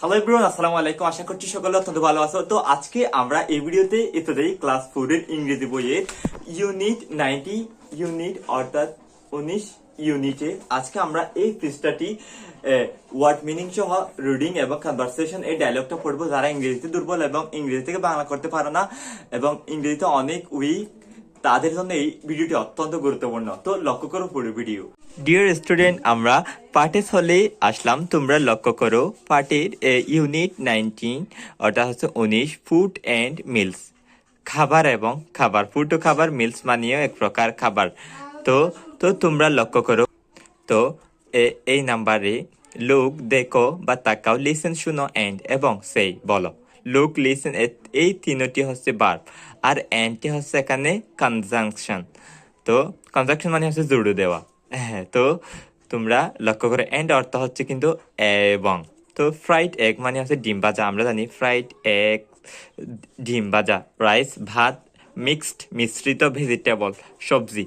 Hello everyone, আসসালামু আলাইকুম। আশা করছি সকলে অত্যন্ত ভালো আছো। তো আজকে আমরা এই ভিডিওতে এতটাই ক্লাস 4 এর ইংরেজি বইয়ের ইউনিট 90 ইউনিট অর্থাৎ 19 ইউনিটে আজকে আমরা এই পৃষ্ঠাটি ওয়ার্ড মিনিং সহ রিডিং এবং কনভারসেশন এই ডায়লগটা পড়বো। যারা ইংরেজিতে দুর্বল এবং ইংরেজি থেকে বাংলা করতে পারো না এবং ইংরেজিতে অনেক উইক, তাদের জন্য এই ভিডিওটি অত্যন্ত গুরুত্বপূর্ণ। তো লক্ষ্য করো পুরো ভিডিও। ডিয়ার স্টুডেন্ট, আমরা পার্টে চলে আসলাম। তোমরা লক্ষ্য করো পার্টের ইউনিট 19 অর্থাৎ হচ্ছে 19 ফুড অ্যান্ড মিলস, খাবার এবং খাবার। ফুড ও খাবার, মিলস মানেও এক প্রকার খাবার। তো তো তোমরা লক্ষ্য করো। তো এই নাম্বারে লুক দেখো বা তাকাও, লিসেন শুনো, এন্ড এবং সেই বলো। লুক, লিসেন এই তিনটি হচ্ছে ভার্ব, আর এন্ডটি হচ্ছে এখানে কনজাংশন। তো কনজাংশন মানে হচ্ছে জুড়ে দেওয়া। হ্যাঁ, তো তোমরা লক্ষ্য করে এন্ড অর্থ হচ্ছে কিন্তু এবং। তো ফ্রাইড এগ মানে হচ্ছে ডিম ভাজা। আমরা জানি ফ্রাইড এগ ডিম ভাজা। রাইস ভাত, মিক্সড মিশ্রিত ভেজিটেবল সবজি,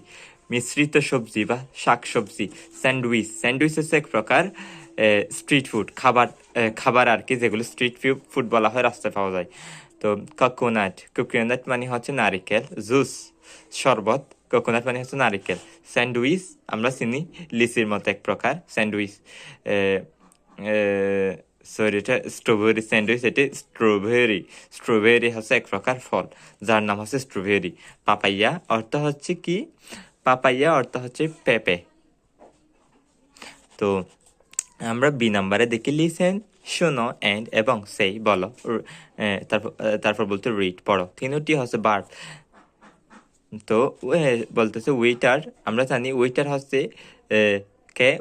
মিশ্রিত সবজি বা শাক সবজি। স্যান্ডউইচ, স্যান্ডউইচ হচ্ছে এক প্রকার স্ট্রিট ফুড খাবার আর কি, যেগুলো স্ট্রিট ফুড বলা হয়, রাস্তায় পাওয়া যায়। তো কোকোনাট, কোকোনাট মানে হচ্ছে নারিকেল। জুস শরবত, কোকোনাট মানে হচ্ছে নারিকেল। স্যান্ডউইচ আমরা চিনি লিচির মতো এক প্রকার স্যান্ডউইচ। সরি, এটা স্ট্রবেরি স্যান্ডউইচ। এটি স্ট্রবেরি, স্ট্রবেরি হচ্ছে এক প্রকার ফল যার নাম হচ্ছে স্ট্রবেরি। পাপাইয়া অর্থ হচ্ছে কি? পাপাইয়া অর্থ হচ্ছে পেঁপে। তো আমরা বি নাম্বারে দেখি লিসেন শোনো এন্ড এবং সেই বলো। তারপর বলতে রিড পড়ো। তিনটি হচ্ছে ভার্ব। তো বলতেছে ওয়েটার। আমরা জানি ওয়েটার হচ্ছে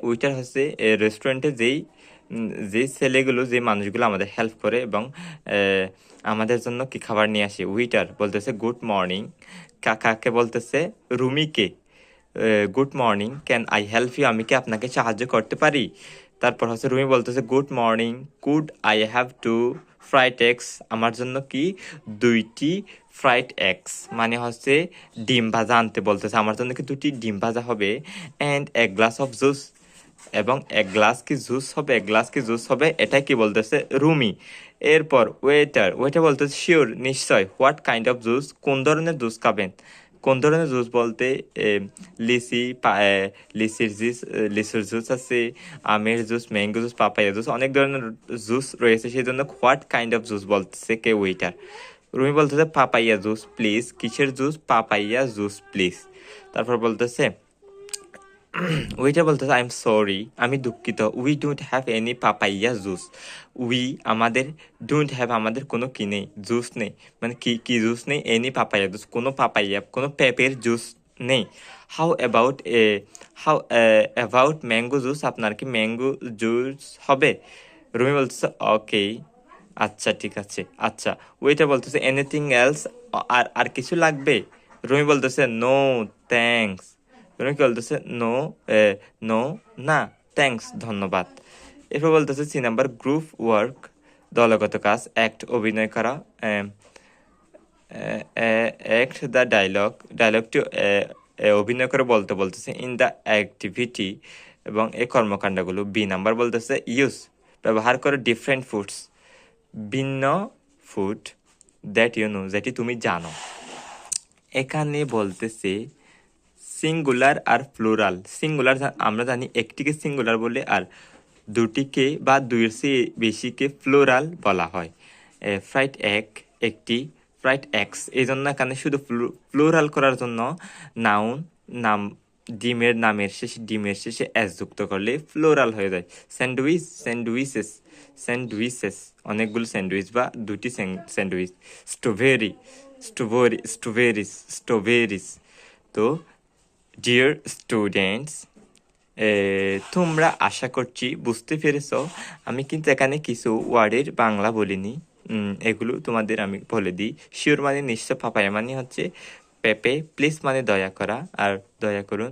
ওয়েটার হচ্ছে রেস্টুরেন্টে যে ছেলেগুলো, যে মানুষগুলো আমাদের হেল্প করে এবং আমাদের জন্য কি খাবার নিয়ে আসে। ওয়েটার বলতেছে গুড মর্নিং। কাকাকে বলতেছে রুমিকে good morning, can I help you, আমি কি আপনাকে সাহায্য করতে পারি। তারপর হচ্ছে রুমি বলতেছে good morning, could I have to fried eggs, আমার জন্য কি দুইটি ফ্রাইড এগস মানে হচ্ছে ডিম ভাজা আনতে বলতেছে। আমার জন্য কি দুটি ডিম ভাজা হবে। অ্যান্ড এক গ্লাস অফ জুস, এবং এক গ্লাস কি জুস হবে, এক গ্লাস কি জুস হবে, এটাই কি বলতেছে রুমি। এরপর ওয়েটার বলতেছে শিওর নিশ্চয়। হোয়াট কাইন্ড অফ জুস, কোন ধরনের জুস খাবেন। কোন ধরনের জুস বলতে লিচির জুস আছে, আমের juice, mango juice, papaya juice, অনেক ধরনের জুস রয়েছে। সেই জন্য হোয়াট কাইন্ড অফ জুস বলতেছে কে ওয়েটার। রুমি বলতেছে পাপাইয়া জুস প্লিজ। কিসের জুস? Papaya juice please. তারপর বলতেছে ওইটা বলতেছে আই এম সরি, আমি দুঃখিত। We don't have any papaya juice. আমাদের ডোন্ট হ্যাভ, আমাদের কোনো কি নেই, জুস নেই। মানে কি জুস নেই? এনি পাপাইয়া জুস, কোনো পাপাইয়া, কোনো পেঁপের জুস নেই। হাউ অ্যাবাউট ম্যাঙ্গো জুস, আপনার কি ম্যাঙ্গো জুস হবে? রুমি বলতেছে ওকে, আচ্ছা ঠিক আছে। আচ্ছা, ওইটা বলতেছে এনিথিং এলস, আর কিছু লাগবে? রুমি বলতেছে নো থ্যাঙ্কস। রুমি কি বলতেছে নো নো না, থ্যাঙ্কস ধন্যবাদ। এরপর বলতেছে সি নাম্বার গ্রুপ ওয়ার্ক, দলগত কাজ। অ্যাক্ট অভিনয় করা। অ্যাক্ট দ্য ডায়লগটি অভিনয় করে বলতেছে ইন দ্য অ্যাক্টিভিটি, এবং এই কর্মকাণ্ডগুলো। বি নাম্বার বলতেছে ইউজ ব্যবহার করে ডিফারেন্ট ফুডস ভিন্ন ফুড দ্যাট ইউ নো, যেটি তুমি জানো। এখানে বলতেছে সিঙ্গুলার আর প্লুরাল। সিঙ্গুলার আমরা জানি একটিকে সিঙ্গুলার বলে, আর দুটিকে বা দুইয়ের চেয়ে বেশিকে প্লুরাল বলা হয়। ফ্রাইড এগ একটি, ফ্রাইড এগস। এই জন্য এখানে শুধু প্লুরাল করার জন্য নাম ডিমের শেষে এস যুক্ত করলে প্লুরাল হয়ে যায়। স্যান্ডউইচেস অনেকগুলো স্যান্ডউইচ বা দুটি স্যান্ডউইচ। স্ট্রবেরিস। তো ডিয়ার স্টুডেন্টস, তোমরা আশা করছি বুঝতে পেরেছ। আমি কিন্তু এখানে কিছু ওয়ার্ডের বাংলা বলিনি, এগুলো তোমাদের আমি বলে দিই। শিওর মানে নিশ্চয়, পাপায়া মানে হচ্ছে পেঁপে, প্লিজ মানে দয়া করা আর দয়া করুন,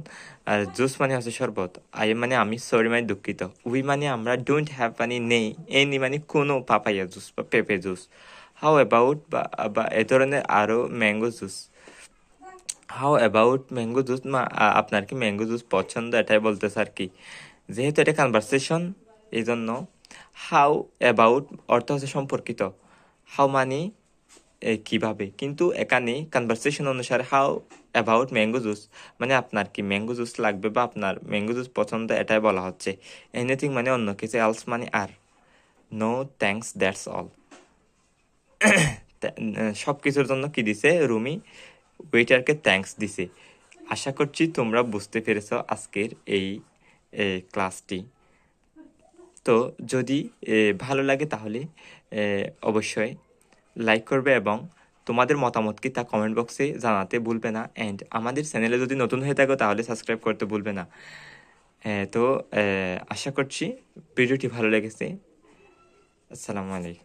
আর জুস মানে হচ্ছে শরবত, আই মানে আমি, সরি মানে দুঃখিত, উই মানে আমরা, ডোন্ট হ্যাভ মানে নেই, এনি মানে কোনো, পাপায়া জুস বা পেঁপে জুস। হাউ অ্যাবাউট বা এ ধরনের আরও mango juice. How about mango juice, আপনার কি ম্যাঙ্গো জুস পছন্দ, এটাই বলতেছে আর কি। যেহেতু এটা কনভারসেশন এই জন্য হাউ অ্যাবাউট অর্থ হচ্ছে সম্পর্কিত, হাউ মানে কিভাবে, কিন্তু এখানে কনভারসেশন অনুসারে হাউ অ্যাবাউট ম্যাঙ্গো জুস মানে আপনার কি ম্যাঙ্গো জুস লাগবে বা আপনার ম্যাঙ্গো জুস পছন্দ, এটাই বলা হচ্ছে। এনিথিং মানে অন্য কিছু, এলস মানে আর, নো থ্যাঙ্কস দ্যাটস অল। সব কিছুর জন্য কি দিছে রুমি ওয়েটারকে থ্যাঙ্কস দিছে। আশা করছি তোমরা বুঝতে পেরেছ আজকের এই ক্লাসটি। তো যদি ভালো লাগে তাহলে অবশ্যই লাইক করবে এবং তোমাদের মতামত কি তা কমেন্ট বক্সে জানাতে ভুলবে না। অ্যান্ড আমাদের চ্যানেলে যদি নতুন হয়ে থাকো তাহলে সাবস্ক্রাইব করতে ভুলবে না। তো আশা করছি ভিডিওটি ভালো লেগেছে। আসসালামু আলাইকুম।